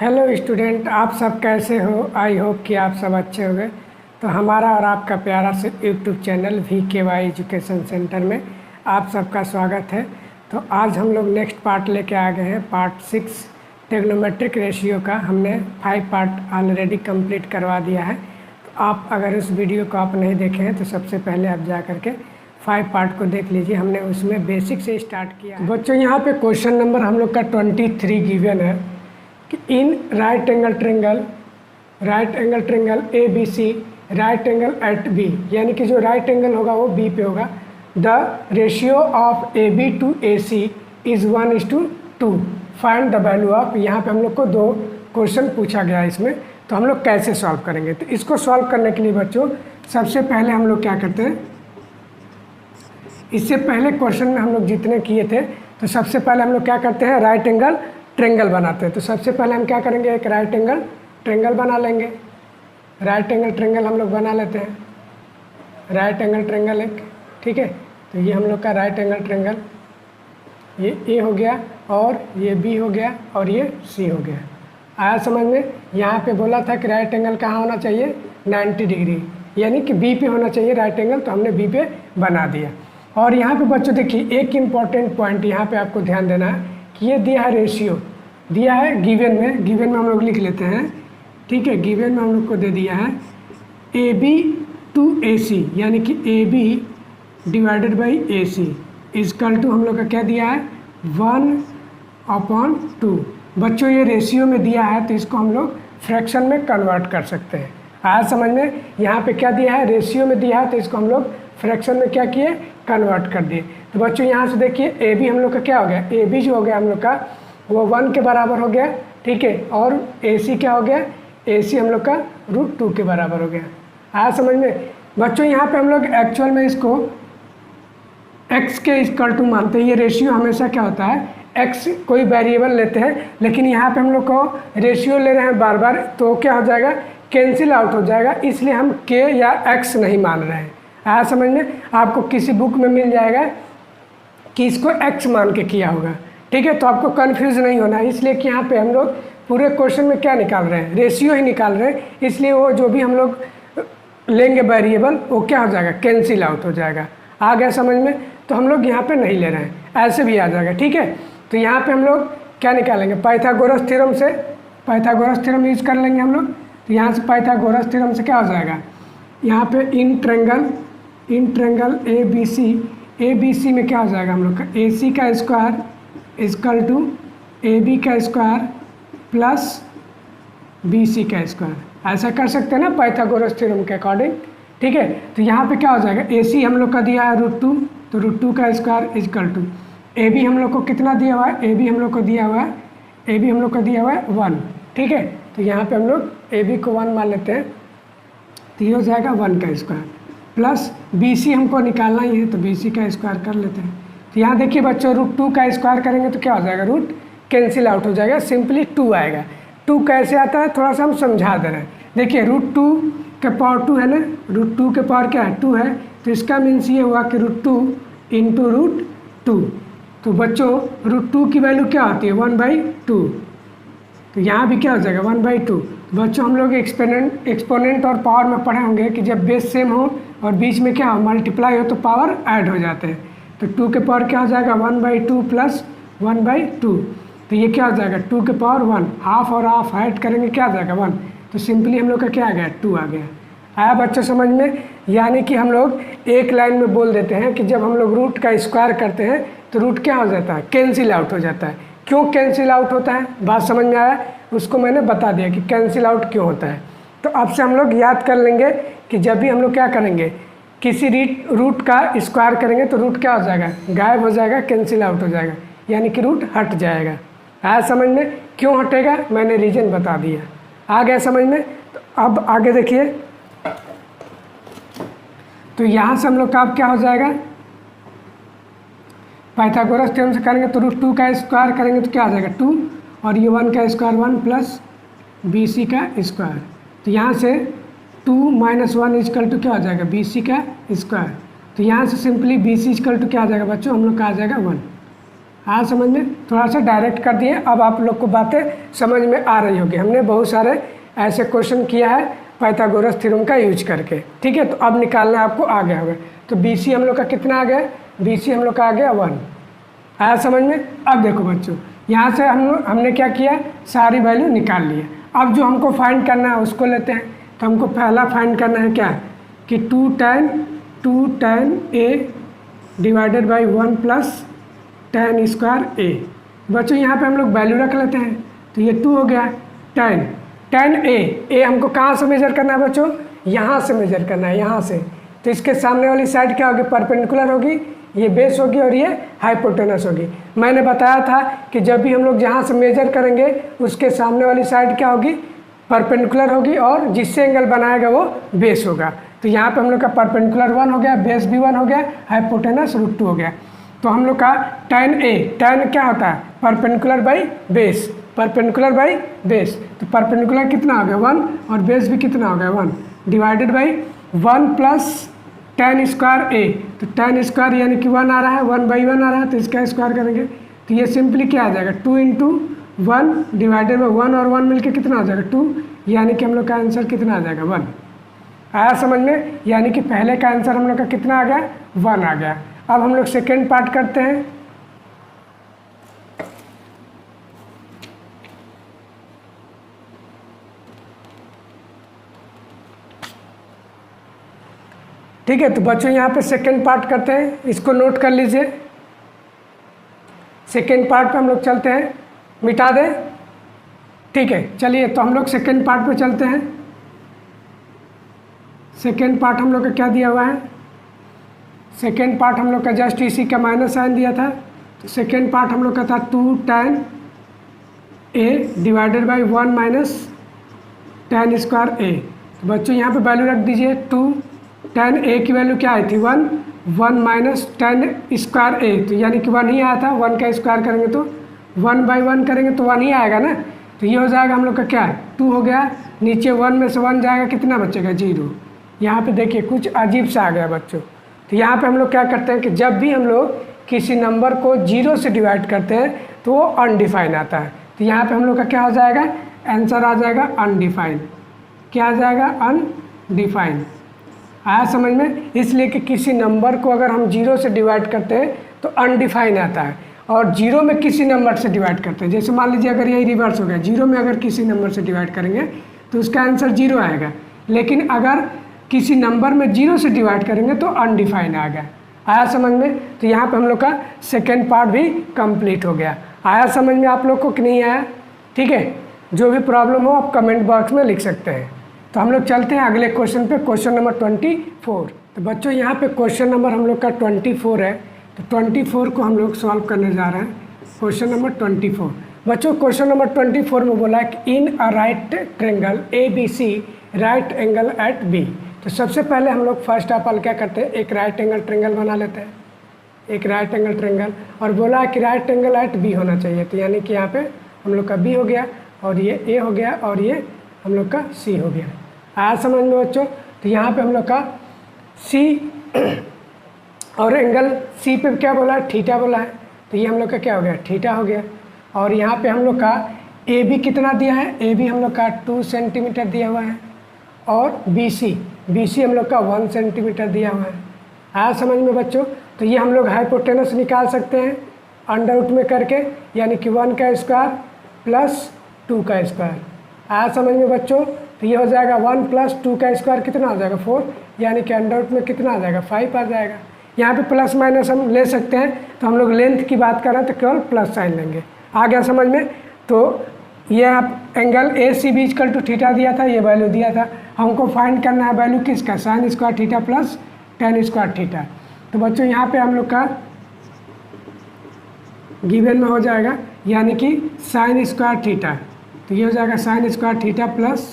Hello student, आप सब कैसे हो। आई होप कि आप सब अच्छे होंगे। तो हमारा और आपका प्यारा से YouTube channel VKY education centre में आप सबका स्वागत है। तो आज हम लोग नेक्स्ट पार्ट लेके आ गए हैं, पार्ट 6 ट्रिग्नोमेट्रिक रेशियो का। हमने 5 पार्ट ऑलरेडी कंप्लीट करवा दिया है। तो आप अगर इस वीडियो को आप नहीं देखे हैं तो सबसे पहले आप जा करके 5 पार्ट को देख लीजिए। हमने उसमें बेसिक से स्टार्ट किया है। बच्चों यहाँ पे क्वेश्चन नंबर हम लोग का 23 गिवन है कि in right angle triangle ABC right angle at B, यानी कि जो राइट एंगल होगा वो B पे होगा। The ratio of AB to AC is 1:2। Find the value of. यहाँ पे हम लोग को 2 क्वेश्चन पूछा गया है इसमें, तो हम लोग कैसे सॉल्व करेंगे। तो इसको सॉल्व करने के लिए बच्चों सबसे पहले हम लोग क्या करते हैं, इससे पहले क्वेश्चन में हम लोग जितने किए थे तो सबसे पहले हम लोग क्या करते हैं, राइट एंगल ट्रेंगल बनाते हैं। तो सबसे पहले हम क्या करेंगे, एक राइट एंगल ट्रेंगल बना लेंगे। राइट एंगल ट्रेंगल हम लोग बना लेते हैं। राइट एंगल ट्रेंगल एक, ठीक है। तो ये हम लोग का राइट एंगल ट्रेंगल, ये A हो गया और ये B हो गया और ये C हो गया। आया समझ में। यहाँ पे बोला था कि राइट एंगल कहाँ होना चाहिए, 90 डिग्री, यानी कि B पे होना चाहिए राइट एंगल, तो हमने B पे बना दिया। और यहाँ पे बच्चों देखिए एक इम्पॉर्टेंट पॉइंट यहाँ पे आपको ध्यान देना है कि ये दिया है रेशियो, दिया है गिवन में हम लोग लिख लेते हैं, ठीक है। गिवन में हम लोग को दे दिया है AB टू AC, यानी कि AB divided by AC is equal to हम लोग का क्या दिया है, 1/2। बच्चों ये रेशियो में दिया है तो इसको हम लोग फ्रैक्शन में कन्वर्ट कर सकते हैं। आया समझ में। यहाँ पे क्या दिया है, रेशियो में दिया है तो इसको हम लोग फ्रैक्शन में क्या किए, कन्वर्ट कर दिए। तो बच्चों यहाँ से देखिए AB हम लोग का क्या हो गया, AB जो हो गया हम लोग का वो 1 के बराबर हो गया, ठीक है। और AC क्या हो गया, AC हम लोग का √2 के बराबर हो गया। आया समझ में। बच्चों यहाँ पे हम लोग एक्चुअल में इसको x के इक्वल टू मानते हैं। ये रेशियो हमेशा क्या होता है, x कोई वेरिएबल लेते हैं, लेकिन यहाँ पे हम लोग को रेशियो ले रहे हैं बार बार, तो क्या हो जाएगा, कैंसिल आउट हो जाएगा, इसलिए हम k या x नहीं मान रहे हैं। आया समझ में। आपको किसी बुक में मिल जाएगा कि इसको x मान के किया होगा, ठीक है। तो आपको कन्फ्यूज़ नहीं होना है, इसलिए कि यहाँ पे हम लोग पूरे क्वेश्चन में क्या निकाल रहे हैं, रेशियो ही निकाल रहे हैं, इसलिए वो जो भी हम लोग लेंगे वेरिएबल वो क्या हो जाएगा, कैंसिल आउट हो जाएगा। आ गया समझ में। तो हम लोग यहाँ पे नहीं ले रहे हैं, ऐसे भी आ जाएगा, ठीक है। तो यहाँ पे हम लोग क्या निकालेंगे, पाइथागोरस थ्योरम से, पाइथागोरस थ्योरम यूज कर लेंगे हम लोग। तो यहाँ से पाइथागोरस थ्योरम से क्या हो जाएगा, यहाँ पे इन ट्रेंगल ABC में क्या हो जाएगा हम लोग का, AC का स्क्वायर इजकल टू AB का स्क्वायर प्लस BC का स्क्वायर। ऐसा कर सकते हैं ना पाइथागोरस थ्योरम के अकॉर्डिंग, ठीक है। तो यहाँ पे क्या हो जाएगा, AC हम लोग का दिया है √2, तो √2 का स्क्वायर इजकल टू AB हम लोग को कितना दिया हुआ है, AB हम लोग को दिया हुआ है 1, ठीक है। तो यहाँ पे हम लोग AB को 1 मान लेते हैं, तो ये हो जाएगा 1 का स्क्वायर प्लस BC हमको निकालना ही है, तो BC का स्क्वायर कर लेते हैं। तो यहाँ देखिए बच्चों √2 का स्क्वायर करेंगे तो क्या हो जाएगा, रूट कैंसिल आउट हो जाएगा, सिंपली 2 आएगा। 2 कैसे आता है थोड़ा सा हम समझा दे रहे हैं। देखिए √2 के पावर 2 है ना, √2 के पावर क्या है, 2 है, तो इसका मीन्स ये हुआ कि √2 इंटू √2। तो बच्चों √2 की वैल्यू क्या होती है, 1/2। तो यहाँ भी क्या हो जाएगा 1/2। बच्चों हम लोग एक्सपोनेंट और पावर में पढ़े होंगे कि जब बेस सेम हो और बीच में क्या हो, मल्टीप्लाई हो, तो पावर ऐड हो जाते हैं। तो 2 के पावर क्या हो जाएगा 1/2 प्लस 1/2, तो ये क्या हो जाएगा 2 के पावर 1, हाफ और हाफ ऐड करेंगे क्या आ जाएगा 1, तो सिंपली हम लोग का क्या आ गया 2 आ गया। आया बच्चों समझ में। यानी कि हम लोग एक लाइन में बोल देते हैं कि जब हम लोग रूट का स्क्वायर करते हैं तो रूट क्या हो जाता है, कैंसिल आउट हो जाता है। क्यों कैंसिल आउट होता है, बात समझ में आया, उसको मैंने बता दिया कि कैंसिल आउट क्यों होता है। तो अब से हम लोग याद कर लेंगे कि जब भी हम लोग क्या करेंगे, किसी रूट का स्क्वायर करेंगे तो रूट क्या हो जाएगा, गायब हो जाएगा, कैंसिल आउट हो जाएगा, यानी कि रूट हट जाएगा। आया समझ में। क्यों हटेगा मैंने रीजन बता दिया। आ गया समझ में। तो अब आगे देखिए, तो यहाँ से हम लोग का अब क्या हो जाएगा, पाइथागोरस थ्योरम से करेंगे तो √2 का स्क्वायर करेंगे तो क्या आ जाएगा 2, और ये 1 का स्क्वायर 1 प्लस BC का स्क्वायर। तो यहाँ से 2 - 1 इजकल टू क्या हो जाएगा, BC का स्क्वायर। तो यहाँ से सिंपली BC इजकल टू क्या आ जाएगा बच्चों, हम लोग का आ जाएगा 1। हाँ समझ में, थोड़ा सा डायरेक्ट कर दिए, अब आप लोग को बातें समझ में आ रही होगी। हमने बहुत सारे ऐसे क्वेश्चन किया है पाइथागोरस थ्योरम का यूज करके, ठीक है। तो अब निकालना आपको आ गया होगा। तो BC हम लोग का कितना आ गया, BC हम लोग का आ गया 1। आया समझ में। अब देखो बच्चों, यहाँ से हमने क्या किया, सारी वैल्यू निकाल लिए। अब जो हमको फाइंड करना है उसको लेते हैं। तो हमको पहला फाइंड करना है क्या, कि 2 tan A divided by 1 plus tan square A। बच्चों यहाँ पे हम लोग वैल्यू रख लेते हैं। तो ये 2 हो गया। tan A हमको कहाँ से मेजर करना है बच्चों, यहाँ से मेजर करना है, यहाँ से। तो इसके सामने वाली साइड क्या होगी, परपेंडिकुलर होगी, ये बेस होगी और ये हाइपोटेनस होगी। मैंने बताया था कि जब भी हम लोग जहाँ से मेजर करेंगे उसके सामने वाली साइड क्या होगी, परपेंडिकुलर होगी, और जिससे एंगल बनाएगा वो बेस होगा। तो यहाँ पे हम लोग का परपेंडिकुलर 1 हो गया, बेस भी 1 हो गया, हाइपोटेनस √2 हो गया। तो हम लोग का tan क्या होता है, perpendicular by base, perpendicular by base. तो परपेंडिकुलर कितना हो गया 1, और बेस भी कितना हो गया 1, divided by 1 plus tan square A। तो tan स्क्वायर यानी कि 1 आ रहा है, 1/1 आ रहा है, तो इसका स्क्वायर करेंगे तो ये सिंपली क्या आ जाएगा, 2 × 1 डिवाइडेड बाई 1 और 1 मिलके कितना आ जाएगा 2, यानी कि हम लोग का आंसर कितना आ जाएगा 1। आया समझ में, यानी कि पहले का आंसर हम लोग का कितना आ गया 1 आ गया। अब हम लोग सेकेंड पार्ट करते हैं। ठीक है, तो बच्चों यहाँ पे सेकेंड पार्ट करते हैं, इसको नोट कर लीजिए। सेकेंड पार्ट पे हम लोग चलते हैं, मिटा दें, ठीक है। चलिए तो हम लोग सेकेंड पार्ट पे चलते हैं। सेकेंड पार्ट हम लोग का क्या दिया हुआ है, सेकेंड पार्ट हम लोग का जस्ट इसी का माइनस साइन दिया था। तो सेकेंड पार्ट हम लोग का था 2 tan A divided by 1 minus tan square A। तो बच्चों यहाँ पे वैल्यू रख दीजिए, 2 tan A की वैल्यू क्या आई थी 1 माइनस tan स्क्वायर A, तो यानी कि 1 ही आया था। 1 का स्क्वायर करेंगे तो 1/1 करेंगे तो 1 ही आएगा ना। तो ये हो जाएगा हम लोग का क्या, 2 हो गया, नीचे 1 में से 1 जाएगा, कितना बचेगा 0। यहाँ पे देखिए कुछ अजीब सा आ गया बच्चों। तो यहाँ पे हम लोग क्या करते हैं कि जब भी हम लोग किसी नंबर को 0 से डिवाइड करते हैं तो वो अनडिफाइन आता है। तो यहाँ पे हम लोग का क्या हो जाएगा, आंसर आ जाएगा अनडिफाइन। क्या आ जाएगा, अनडिफाइन। आया समझ में। इसलिए कि किसी नंबर को अगर हम 0 से डिवाइड करते हैं तो अनडिफाइन आता है, और 0 में किसी नंबर से डिवाइड करते हैं, जैसे मान लीजिए अगर यही रिवर्स हो गया, 0 में अगर किसी नंबर से डिवाइड करेंगे तो उसका आंसर 0 आएगा, लेकिन अगर किसी नंबर में 0 से डिवाइड करेंगे तो अनडिफाइन आ गया। आया समझ में। तो यहाँ पे हम लोग का सेकेंड पार्ट भी कंप्लीट हो गया। आया समझ में आप लोग को कि नहीं आया, ठीक है। जो भी प्रॉब्लम हो आप कमेंट बॉक्स में लिख सकते हैं। तो हम लोग चलते हैं अगले क्वेश्चन पे, क्वेश्चन नंबर 24। तो बच्चों यहाँ पे क्वेश्चन नंबर हम लोग का 24 है। तो 24 को हम लोग सॉल्व करने जा रहे हैं। क्वेश्चन नंबर 24 बच्चों, क्वेश्चन नंबर 24 में बोला है कि in a right triangle ABC right angle at B। तो सबसे पहले हम लोग फर्स्ट ऑफ ऑल क्या करते हैं, एक राइट एंगल ट्रायंगल बना लेते हैं, एक राइट एंगल ट्रायंगल, और बोला है कि राइट एंगल एट B होना चाहिए। तो यानी कि यहाँ पे हम लोग का B हो गया, और ये A हो गया, और ये हम लोग का C हो गया। आया समझ में बच्चों। तो यहाँ पे हम लोग का C और एंगल C पे क्या बोला है, थीटा बोला है। तो ये हम लोग का क्या हो गया, थीटा हो गया। और यहाँ पे हम लोग का AB कितना दिया है, AB हम लोग का 2 सेंटीमीटर दिया हुआ है, और BC हम लोग का 1 सेंटीमीटर दिया हुआ है। आया समझ में बच्चों। तो ये हम लोग हाइपोटेनस निकाल सकते हैं अंडर रूट में करके, यानी कि 1 का स्क्वायर प्लस 2 का स्क्वायर। आया समझ में बच्चों। तो ये हो जाएगा 1 प्लस 2 का स्क्वायर कितना आ जाएगा 4, यानी कि अंडर रूट में कितना आ जाएगा 5 आ जाएगा। यहाँ पे प्लस माइनस हम ले सकते हैं, तो हम लोग लेंथ की बात कर रहे हैं तो केवल प्लस साइन लेंगे। आ गया समझ में। तो ये आप एंगल ACB = थीटा दिया था, ये वैल्यू दिया था, हमको फाइंड करना है वैल्यू किसका, sine square theta plus tan square theta. तो बच्चों यहाँ पे हम लोग का गिवन में हो जाएगा, यानी कि साइन स्क्वायर थीटा। तो ये हो जाएगा sine square theta plus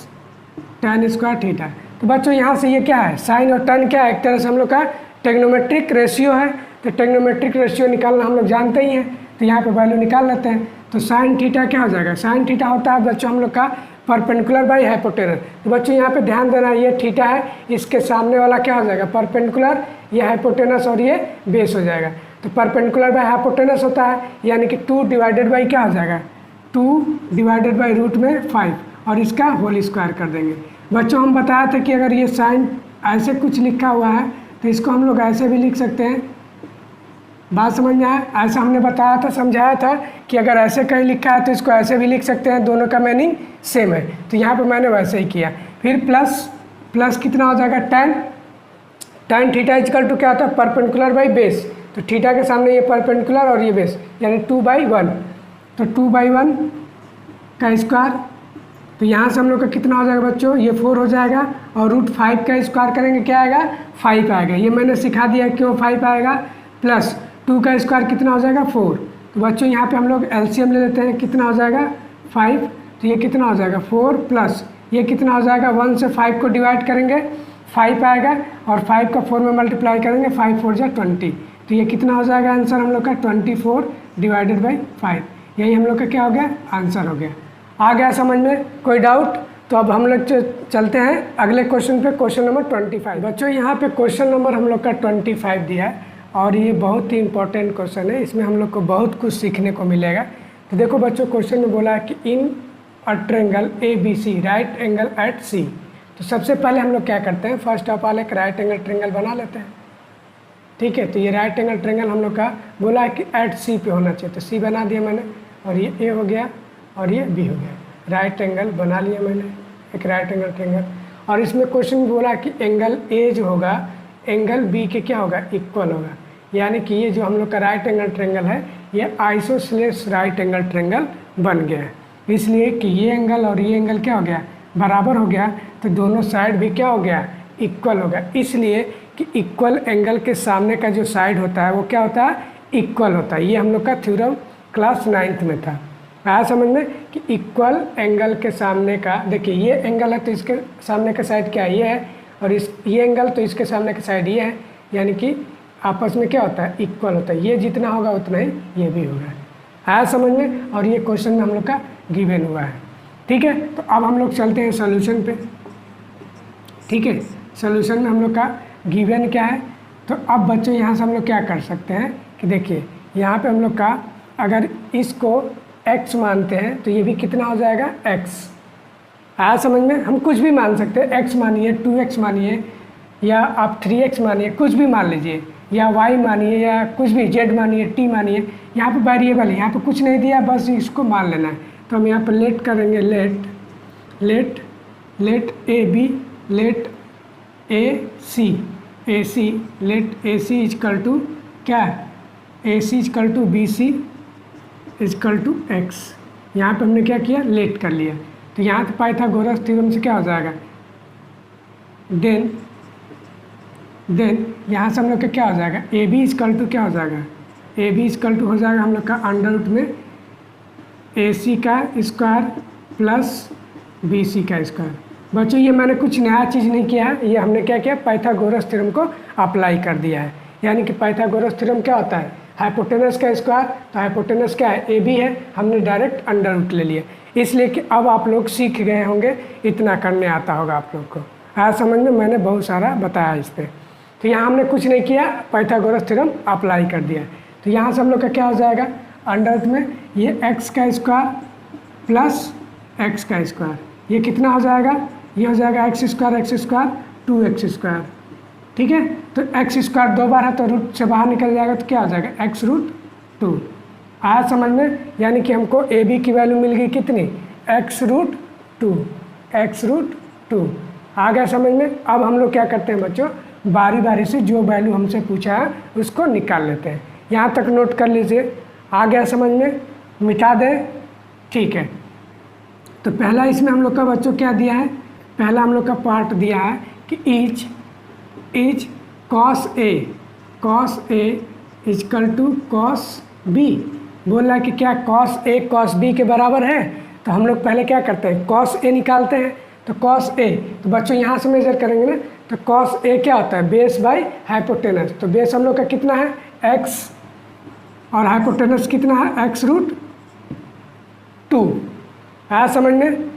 tan square theta. तो बच्चों यहाँ से ये क्या है, साइन और tan क्या है, एक तरह से हम लोग का टेग्नोमेट्रिक रेशियो है। तो टेग्नोमेट्रिक रेशियो निकालना हम लोग जानते ही हैं, तो यहाँ पे वैल्यू निकाल लेते हैं। तो साइन थीटा क्या हो जाएगा, साइन थीटा होता है बच्चों हम लोग का परपेंडिकुलर बाई हाइपोटेनस। तो बच्चों यहाँ पे ध्यान देना, ये थीटा है, इसके सामने वाला क्या हो जाएगा परपेंडिकुलर, ये हाइपोटेनस और ये बेस हो जाएगा। तो परपेंडिकुलर बाय हाइपोटेनस होता है, यानी कि 2 डिवाइडेड बाई क्या हो जाएगा, 2 डिवाइडेड बाई रूट में 5 और इसका होल स्क्वायर कर देंगे। बच्चों हम बताया था कि अगर ये साइन ऐसे कुछ लिखा हुआ है तो इसको हम लोग ऐसे भी लिख सकते हैं। बात समझ में आया? ऐसा हमने बताया था, समझाया था कि अगर ऐसे कहीं लिखा है तो इसको ऐसे भी लिख सकते हैं, दोनों का मीनिंग सेम है। तो यहाँ पे मैंने वैसे ही किया। फिर प्लस कितना हो जाएगा, tan थीटा इजकल टू क्या होता है, परपेंडिकुलर बाई बेस। तो थीटा के सामने ये परपेंडिकुलर और ये बेस, यानी 2/1। तो 2/1 का स्क्वायर, तो यहाँ से हम लोग का कितना हो जाएगा बच्चों, ये 4 हो जाएगा और √5 का स्क्वायर करेंगे क्या आएगा, 5 आएगा। ये मैंने सिखा दिया क्यों 5 आएगा। प्लस 2 का स्क्वायर कितना हो जाएगा, 4। तो बच्चों यहाँ पे हम लोग एलसीएम ले लेते हैं, कितना हो जाएगा 5। तो ये कितना हो जाएगा 4 प्लस ये कितना हो जाएगा, 1 से 5 को डिवाइड करेंगे 5 आएगा और 5 का 4 में मल्टीप्लाई करेंगे, 5 4 जा 20। तो ये कितना हो जाएगा आंसर हम लोग का 24 डिवाइडेड बाई 5। यही हम लोग का क्या हो गया, आंसर हो गया। आ गया समझ में, कोई डाउट? तो अब हम लोग चलते हैं अगले क्वेश्चन पे, क्वेश्चन नंबर 25। बच्चों यहाँ पे क्वेश्चन नंबर हम लोग का 25 दिया है और ये बहुत ही इंपॉर्टेंट क्वेश्चन है, इसमें हम लोग को बहुत कुछ सीखने को मिलेगा। तो देखो बच्चों, क्वेश्चन में बोला है कि in a triangle ABC right angle at C। तो सबसे पहले हम लोग क्या करते हैं, फर्स्ट ऑफ ऑल एक राइट एंगल ट्रायंगल बना लेते हैं। ठीक है, तो ये राइट एंगल ट्रायंगल हम लोग का बोला है कि एट C पे होना चाहिए, तो C बना दिया मैंने और ये A हो गया और ये B हो गया। राइट एंगल बना लिया मैंने, एक राइट एंगल ट्रायंगल। और इसमें क्वेश्चन बोला कि एंगल A जो होगा एंगल B के क्या होगा, इक्वल होगा। यानी कि ये जो हम लोग का राइट एंगल ट्रायंगल है ये आइसोसेलेस राइट एंगल ट्रायंगल बन गया है, इसलिए कि ये एंगल और ये एंगल क्या हो गया, बराबर हो गया। तो दोनों साइड भी क्या हो गया, इक्वल हो गया। इसलिए कि इक्वल एंगल के सामने का जो साइड होता है वो क्या होता है, इक्वल होता है। ये हम लोग का थ्योरम क्लास 9th में था। आया समझ में कि इक्वल एंगल के सामने का, देखिए ये एंगल है तो इसके सामने का साइड क्या है, ये है, और ये एंगल तो इसके सामने का साइड ये है, यानी कि आपस में क्या होता है, इक्वल होता है। ये जितना होगा उतना ही ये भी होगा। आया समझ में? और ये क्वेश्चन में हम लोग का गिवन हुआ है। ठीक है, तो अब हम लोग चलते हैं सोल्यूशन पे। ठीक है, सोल्यूशन में हम लोग का गिवन क्या है। तो अब बच्चों यहाँ से हम लोग क्या कर सकते हैं कि देखिए यहाँ पे हम लोग का अगर इसको x मानते हैं तो ये भी कितना हो जाएगा, x। आया समझ में? हम कुछ भी मान सकते हैं, x मानिए, 2x मानिए, या आप 3x मानिए, कुछ भी मान लीजिए, या y मानिए, या कुछ भी z मानिए, t मानिए। यहाँ पे वेरिएबल है, यहाँ पे कुछ नहीं दिया, बस इसको मान लेना है। तो हम यहाँ पर लेट करेंगे, let AB let AC let AC is equal to क्या, AC is equal to BC is equal to x। यहाँ पे हमने क्या किया, लेट कर लिया। तो यहाँ पे पाइथागोरस थ्योरम से क्या हो जाएगा, देन यहाँ से हम लोग का क्या हो जाएगा, AB इजकल टू क्या हो जाएगा, AB इजकल टू हो जाएगा हम लोग का अंडर रूट में AC का स्क्वायर प्लस BC का स्क्वायर। बच्चों ये मैंने कुछ नया चीज़ नहीं किया है, ये हमने क्या किया, पाइथागोरस थ्योरम को अप्लाई कर दिया है। यानी कि पाइथागोरस थ्योरम क्या होता है, हाइपोटेनस का स्क्वायर, तो हाइपोटेनस क्या है, AB है, हमने डायरेक्ट अंडर रूट ले लिया। इसलिए कि अब आप लोग सीख गए होंगे, इतना करने आता होगा आप लोग को। आज समझ में मैंने बहुत सारा बताया इस पर। तो यहाँ हमने कुछ नहीं किया, पाइथागोरस थ्योरम अप्लाई कर दिया। तो यहाँ से हम लोग का क्या हो जाएगा, अंडर रूट में ये x का स्क्वायर प्लस x का स्क्वायर, ये कितना हो जाएगा, ये हो जाएगा x स्क्वायर 2x स्क्वायर। ठीक है, तो x स्क्वायर 2 बार है तो रूट से बाहर निकल जाएगा, तो क्या हो जाएगा, x√2। आया समझ में? यानी कि हमको AB की वैल्यू मिल गई कितनी, x√2। आ गया समझ में? अब हम लोग क्या करते हैं बच्चों, बारी बारी से जो वैल्यू हमसे पूछा है उसको निकाल लेते हैं। यहाँ तक नोट कर लीजिए। आ गया समझ में? मिटा दें। ठीक है, तो पहला इसमें हम लोग का बच्चों क्या दिया है, पहला हम लोग का पार्ट दिया है कि is cos A is equal to cos B। बोल रहा है कि क्या cos A cos B के बराबर है। तो हम लोग पहले क्या करते हैं, cos A निकालते हैं। तो cos A, तो बच्चों यहाँ से मेजर करेंगे ना, तो cos A क्या होता है, बेस बाई हाइपोटेनस। तो बेस हम लोग का कितना है, x, और हाइपोटेनस कितना है, x√2। आया समझ में?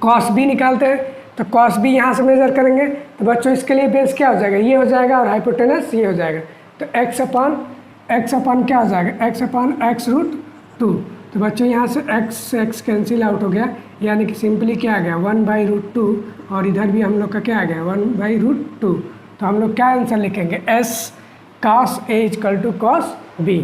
cos B निकालते हैं, तो cos B यहाँ से मेजर करेंगे। तो बच्चों इसके लिए बेस क्या हो जाएगा, ये हो जाएगा, और हाइपोटेनस ये हो जाएगा। तो एक्स अपॉन क्या हो जाएगा, एक्स अपॉन एक्स रूट 2। तो बच्चों यहाँ से एक्स कैंसिल आउट हो गया, यानी कि सिंपली क्या आ गया 1/√2, और इधर भी हम लोग का क्या आ गया 1/√2। तो हम लोग क्या आंसर लिखेंगे, S cos A = cos B।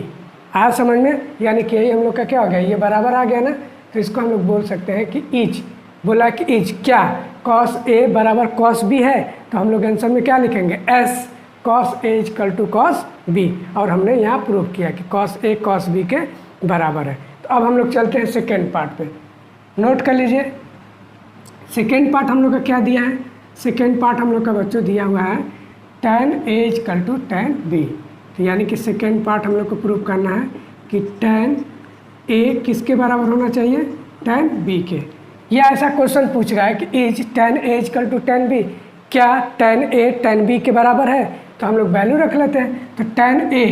आया समझ में, यानी कि यही हम लोग का क्या हो गया, ये बराबर आ गया ना। तो इसको हम लोग बोल सकते हैं कि इज, बोला कि इज क्या cos A बराबर cos B है, तो हम लोग आंसर में क्या लिखेंगे, S cos A = cos B। और हमने यहाँ प्रूव किया कि cos A cos B के बराबर है। तो अब हम लोग चलते हैं सेकेंड पार्ट पे, नोट कर लीजिए। सेकेंड पार्ट हम लोग का क्या दिया है, सेकेंड पार्ट हम लोग का बच्चों दिया हुआ है tan A = tan B। तो यानी कि सेकेंड पार्ट हम लोग को प्रूव करना है कि tan A किसके बराबर होना चाहिए, tan B के। या ऐसा क्वेश्चन पूछ रहा है कि is tan A = tan B, क्या tan A tan B के बराबर है, तो हम लोग वैल्यू रख लेते हैं। तो tan A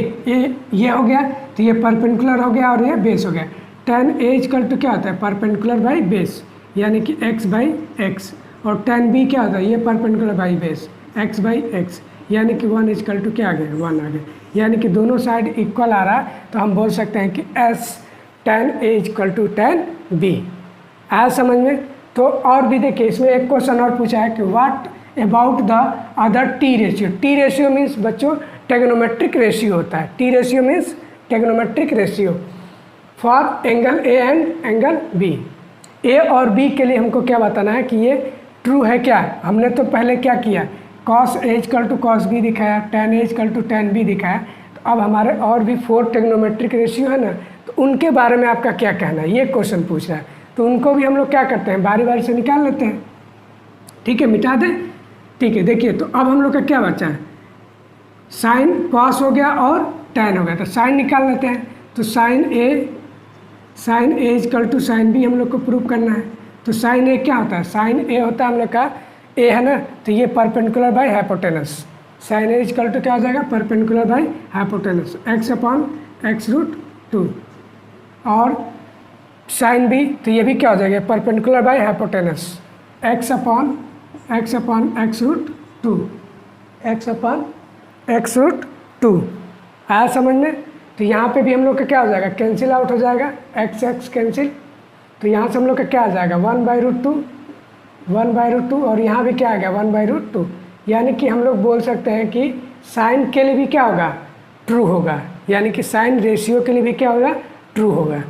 ये हो गया, तो ये परपेंडिकुलर हो गया और ये बेस हो गया। tan A = क्या होता है, परपेंडिकुलर बाई बेस, यानी कि x/x। और tan B क्या होता है, ये परपेंडिकुलर बाई बेस x/x, यानी कि 1 = क्या आ गया, 1 आ गया। यानी कि दोनों साइड इक्वल आ रहा है, तो हम बोल सकते हैं कि S tan A = tan B। आया समझ में। तो और भी देखिए, इसमें एक क्वेश्चन और पूछा है कि what about the other T ratio. T ratio means बच्चों टेग्नोमेट्रिक रेशियो होता है। T ratio means trigonometric ratio for angle A and angle B. A और बी के लिए हमको क्या बताना है कि ये ट्रू है क्या। हमने तो पहले क्या किया, cos A = cos B दिखाया, tan A = tan B दिखाया। तो अब हमारे और भी 4 टेग्नोमेट्रिक रेशियो है ना, तो उनके बारे में आपका क्या कहना है, ये क्वेश्चन पूछ रहा है। तो उनको भी हम लोग क्या करते हैं, बारी बारी से निकाल लेते हैं। ठीक है, मिटा दें। ठीक है, देखिए तो अब हम लोग का क्या बचा है, साइन cos हो गया और tan हो गया, तो साइन निकाल लेते हैं। तो साइन A = साइन B हम लोग को प्रूव करना है। तो साइन A क्या होता है, साइन A होता है हम लोग का A है ना, तो ये perpendicular by hypotenuse. Sine A = क्या हो जाएगा, परपेंडिकुलर बाई हाइपोटेनस x/x√2। और साइन B, तो ये भी क्या हो जाएगा, perpendicular by hypotenuse x/x√2, x/x√2। आया समझ में। तो यहाँ पे भी हम लोग का क्या हो जाएगा, कैंसिल आउट हो जाएगा, x कैंसिल। तो यहाँ से हम लोग का क्या आ जाएगा 1/√2 और यहाँ भी क्या आ गया 1/√2। यानी कि हम लोग बोल सकते हैं कि साइन के लिए भी क्या होगा, ट्रू होगा, यानी कि साइन रेशियो के लिए भी क्या होगा, ट्रू होगा।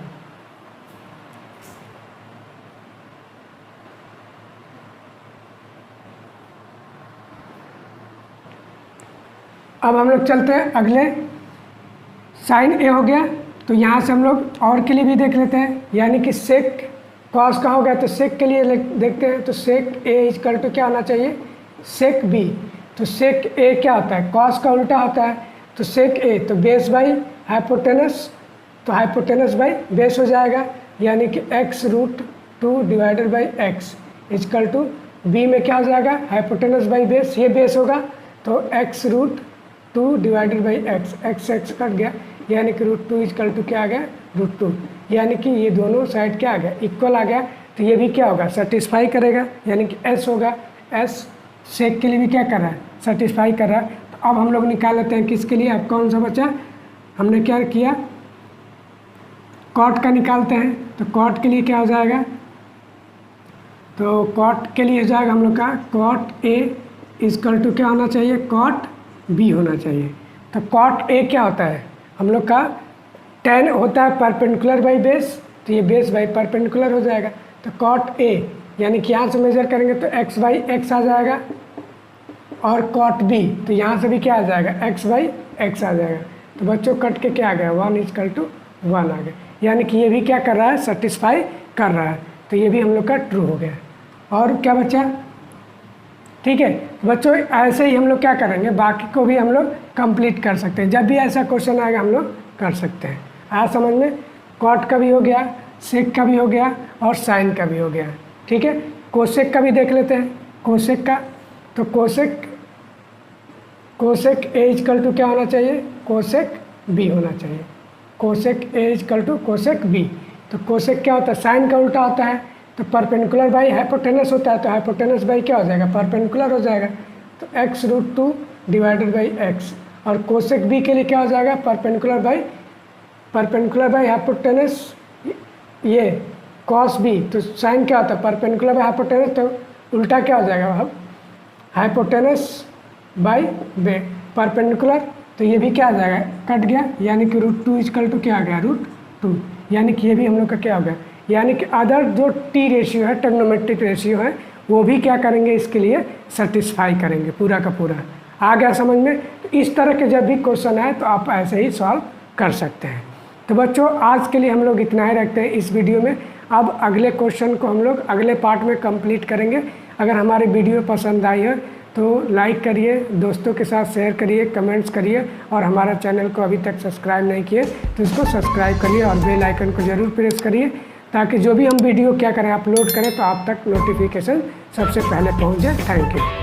अब हम लोग चलते हैं अगले, साइन A हो गया, तो यहाँ से हम लोग और के लिए भी देख लेते हैं, यानी कि सेक कॉस का हो गया, तो सेक के लिए देखते हैं। तो सेक A = क्या होना चाहिए, सेक B। तो सेक A क्या होता है, कॉस का उल्टा होता है। तो सेक A तो बेस बाई हाइपोटेनस, तो हाइपोटेनस बाई बेस हो जाएगा, यानी कि x√2 divided by x = B में क्या हो जाएगा, हाइपोटेनस बाई बेस, ये बेस होगा। तो x√2 divided by x cut गया, यानी कि √2 = क्या आ गया, √2। यानी कि ये दोनों साइड क्या आ गया, इक्वल आ गया। तो ये भी क्या होगा, सेटिस्फाई करेगा, यानी कि S होगा। S सेक के लिए भी क्या कर रहा है, सेटिस्फाई कर रहा है। तो अब हम लोग निकाल लेते हैं किसके लिए, अब कौन सा बचा, हमने क्या किया, कॉट का निकालते हैं। तो कॉट के लिए क्या हो जाएगा, तो कॉट के लिए हो जाएगा हम लोग का कॉट A = क्या होना चाहिए, कॉट B होना चाहिए। तो कॉट A क्या होता है, हम लोग का tan होता है परपेंडिकुलर बाई बेस, तो ये बेस बाई परपेंडिकुलर हो जाएगा। तो कॉट A यानी कि यहाँ से मेजर करेंगे तो x/x आ जाएगा, और कॉट B तो यहाँ से भी क्या आ जाएगा, x/x आ जाएगा। तो बच्चों कट के क्या आ गया, 1 = 1 आ गया, यानी कि ये भी क्या कर रहा है, सेटिस्फाई कर रहा है। तो ये भी हम लोग का ट्रू हो गया। और क्या बचा, ठीक है बच्चों, ऐसे ही हम लोग क्या करेंगे, बाकी को भी हम लोग कंप्लीट कर सकते हैं। जब भी ऐसा क्वेश्चन आएगा हम लोग कर सकते हैं। आया समझ में, कॉट का भी हो गया, सेक का भी हो गया, और साइन का भी हो गया। ठीक है, कोसेक का भी देख लेते हैं, कोसेक का। तो कोसेक A = क्या होना चाहिए, कोसेक B होना चाहिए। Cosec A = cosec B। तो कोसेक क्या होता है, साइन का उल्टा होता है, तो परपेंडिकुलर बाई हाइपोटेनस होता है, तो हाइपोटेनस बाई क्या हो जाएगा, परपेंडिकुलर हो जाएगा। तो x√2 डिवाइडेड बाई x, और कोसेक बी के लिए क्या हो जाएगा, परपेंडिकुलर बाई हाइपोटेनस, ये कॉस बी, तो साइन क्या होता है, परपेंडिकुलर बाई हाइपोटेनस, तो उल्टा क्या हो जाएगा अब, हाइपोटेनस बाई बे परपेंडिकुलर, तो ये भी क्या आ जाएगा, कट गया, यानी कि √2 इक्वल टू क्या आ गया, √2, यानी कि ये भी हम लोग का क्या हो गया, यानी कि अदर जो टी रेशियो है, ट्रिग्नोमेट्रिक रेशियो है, वो भी क्या करेंगे, इसके लिए सेटिस्फाई करेंगे पूरा का पूरा। आ गया समझ में? तो इस तरह के जब भी क्वेश्चन आए तो आप ऐसे ही सॉल्व कर सकते हैं। तो बच्चों आज के लिए हम लोग इतना ही रखते हैं इस वीडियो में। अब अगले क्वेश्चन को हम लोग अगले पार्ट में कंप्लीट करेंगे। अगर हमारी वीडियो पसंद आई है तो लाइक करिए, दोस्तों के साथ शेयर करिए, कमेंट्स करिए, और हमारा चैनल को अभी तक सब्सक्राइब नहीं किए तो इसको सब्सक्राइब करिए और बेल आइकन को ज़रूर प्रेस करिए, ताकि जो भी हम वीडियो क्या करें अपलोड करें तो आप तक नोटिफिकेशन सबसे पहले पहुँच जाए। Thank you.